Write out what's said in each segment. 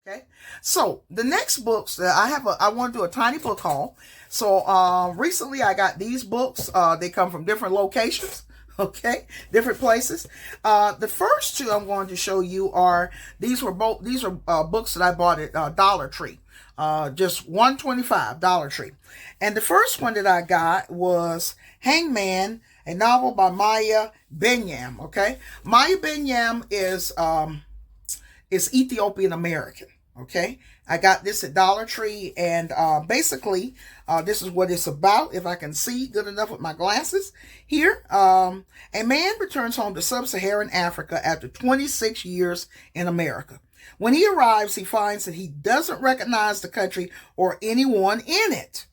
Okay, so the next books that I want to do a tiny book haul. So recently I got these books. They come from different locations. Okay, different places. The first two I'm going to show you are these are books that I bought at Dollar Tree. Just $1.25 Dollar Tree, and the first one that I got was Hangman, a novel by Maya Benyam. Okay, Maya Benyam is Ethiopian American. Okay, I got this at Dollar Tree, and basically, this is what it's about. If I can see good enough with my glasses here, a man returns home to sub-Saharan Africa after 26 years in America. When he arrives, he finds that he doesn't recognize the country or anyone in it.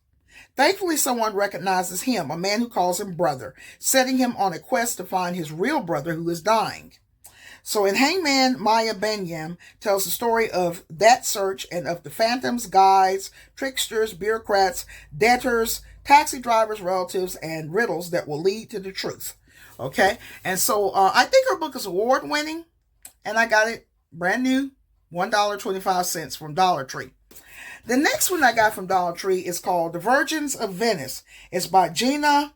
Thankfully, someone recognizes him, a man who calls him brother, setting him on a quest to find his real brother who is dying. So in Hangman, Maya Benyam tells the story of that search and of the phantoms, guides, tricksters, bureaucrats, debtors, taxi drivers, relatives, and riddles that will lead to the truth. Okay, and so I think her book is award winning, and I got it brand new, $1.25 from Dollar Tree. The next one I got from Dollar Tree is called The Virgins of Venice. It's by Gina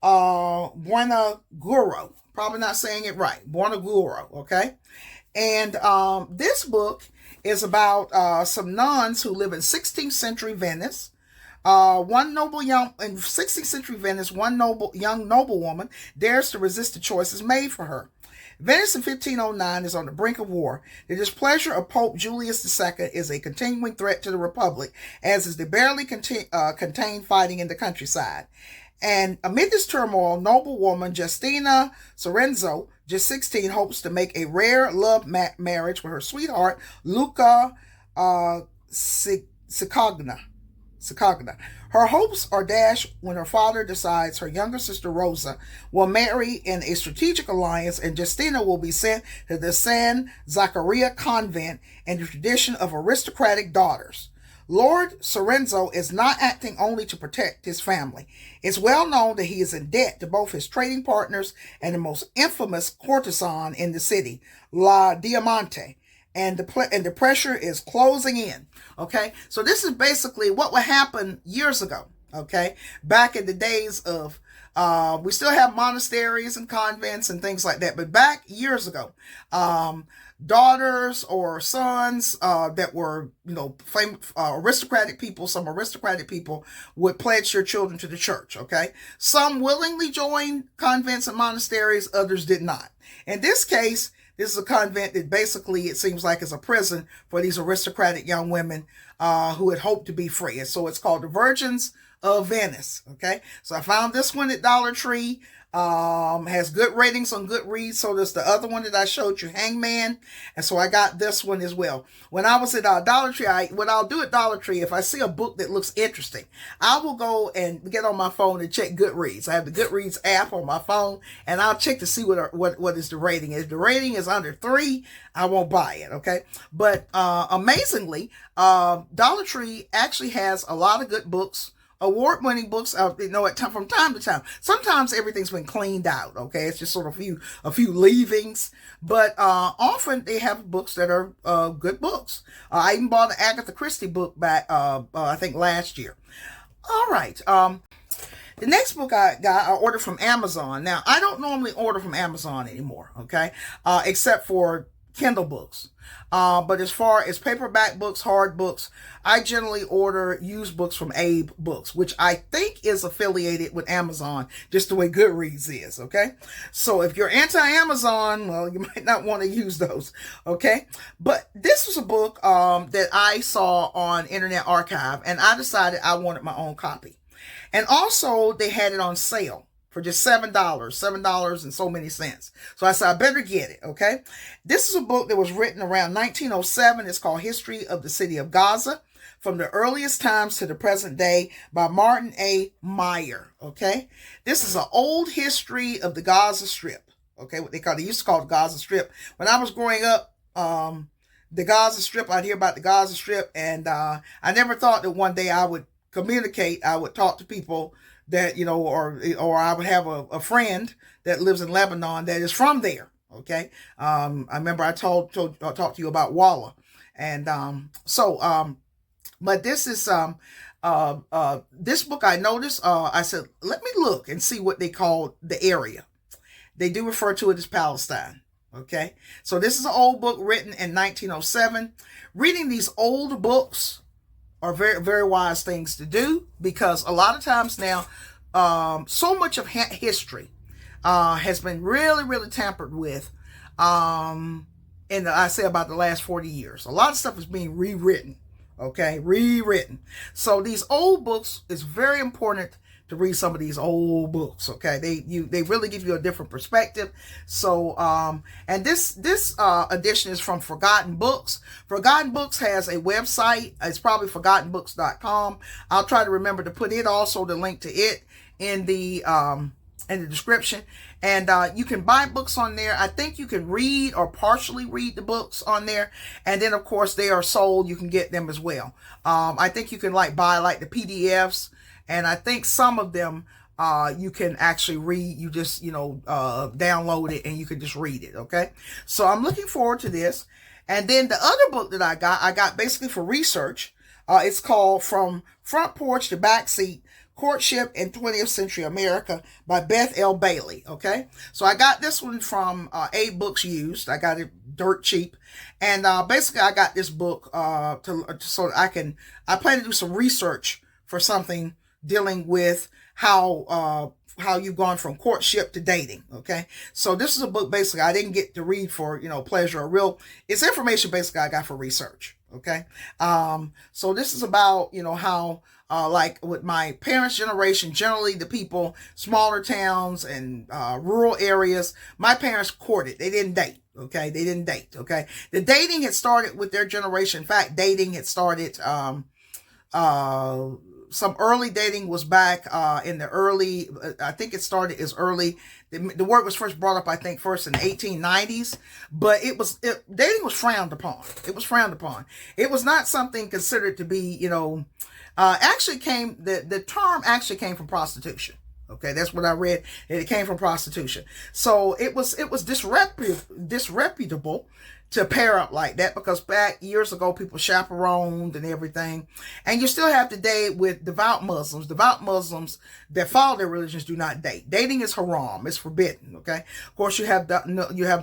Buenaguro. Probably not saying it right. Buenaguro, okay? And this book is about some nuns who live in 16th century Venice. In 16th century Venice, one young noblewoman dares to resist the choices made for her. Venice in 1509 is on the brink of war. The displeasure of Pope Julius II is a continuing threat to the Republic, as is the barely contained fighting in the countryside. And amid this turmoil, noblewoman Justina Sorenzo, just 16, hopes to make a rare love marriage with her sweetheart, Luca Cicogna. Her hopes are dashed when her father decides her younger sister Rosa will marry in a strategic alliance, and Justina will be sent to the San Zaccaria convent in the tradition of aristocratic daughters. Lord Sorenzo is not acting only to protect his family. It's well known that he is in debt to both his trading partners and the most infamous courtesan in the city, La Diamante. And the pressure is closing in. Okay, so this is basically what would happen years ago. Okay, back in the days of we still have monasteries and convents and things like that, but back years ago, daughters or sons that were, famous, aristocratic people, some aristocratic people would pledge their children to the church. Okay, some willingly joined convents and monasteries, others did not. In this case, this is a convent that basically, it seems like, is a prison for these aristocratic young women who had hoped to be free. And so it's called The Virgins of Venice. Okay, so I found this one at Dollar Tree. Has good ratings on Goodreads. So does the other one that I showed you, Hangman. And so I got this one as well. When I was at Dollar Tree, what I'll do at Dollar Tree, if I see a book that looks interesting, I will go and get on my phone and check Goodreads. I have the Goodreads app on my phone, and I'll check to see what is the rating. If the rating is under 3, I won't buy it. Okay, but amazingly, Dollar Tree actually has a lot of good books. Award-winning books, from time to time. Sometimes everything's been cleaned out. Okay, it's just sort of a few leavings, but often they have books that are good books. I even bought an Agatha Christie book back, I think last year. All right. The next book I ordered from Amazon. Now, I don't normally order from Amazon anymore. Okay, except for Kindle books. But as far as paperback books, hard books, I generally order used books from Abe Books, which I think is affiliated with Amazon, just the way Goodreads is, okay? So if you're anti-Amazon, well, you might not want to use those, okay? But this was a book that I saw on Internet Archive, and I decided I wanted my own copy. And also, they had it on sale for just $7 and so many cents. So I said, I better get it, okay? This is a book that was written around 1907. It's called History of the City of Gaza, from the earliest times to the present day, by Martin A. Meyer, okay? This is an old history of the Gaza Strip, okay? What they used to call the Gaza Strip. When I was growing up, the Gaza Strip, I'd hear about the Gaza Strip, and I never thought that one day I would talk to people that, or I would have a friend that lives in Lebanon that is from there. Okay. I remember I talked to you about Walla And but this is this book I noticed. I said, let me look and see what they call the area. They do refer to it as Palestine. Okay, so this is an old book written in 1907. Reading these old books are very, very wise things to do, because a lot of times now, so much of history has been really, really tampered with. I say about the last 40 years, a lot of stuff is being rewritten. Okay, rewritten. So these old books, is very important to read some of these old books. Okay, they really give you a different perspective. So and this edition is from Forgotten Books. Forgotten Books has a website. It's probably forgottenbooks.com. I'll try to remember to put it, also the link to it, in the description. And you can buy books on there. I think you can read or partially read the books on there. And then, of course, they are sold. You can get them as well. I think you can buy the PDFs. And I think some of them you can actually read. You just, download it and you can just read it. Okay. So I'm looking forward to this. And then the other book that I got basically for research. It's called From Front Porch to Backseat: Courtship in 20th Century America by Beth L. Bailey. Okay, so I got this one from A Books Used. I got it dirt cheap, and basically I got this book so I plan to do some research for something dealing with how you've gone from courtship to dating. Okay, so this is a book basically I didn't get to read for pleasure or it's information basically I got for research. Okay, so this is about how like with my parents' generation, generally the people, smaller towns and rural areas, my parents courted. They didn't date. Okay, they didn't date. Okay, the dating had started with their generation. In fact, dating had started. Some early dating was back in the early. I think it started as early. The word was first brought up, I think, first in the 1890s. But dating was frowned upon. It was frowned upon. It was not something considered to be, the term actually came from prostitution. Okay, that's what I read. It came from prostitution. So it was disreputable to pair up like that, because back years ago people chaperoned and everything. And you still have today with devout Muslims. Devout Muslims that follow their religions do not date. Dating is haram. It's forbidden. Okay. Of course you have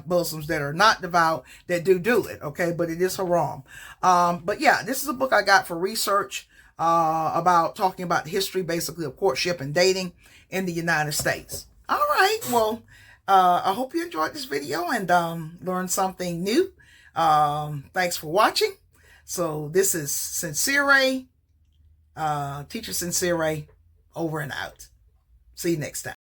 Muslims that are not devout that do it. Okay, but it is haram. But yeah, this is a book I got for research about talking about the history basically of courtship and dating in the United States. All right. Well, I hope you enjoyed this video and learned something new. Thanks for watching. So this is Sincere, Teacher Sincere, over and out. See you next time.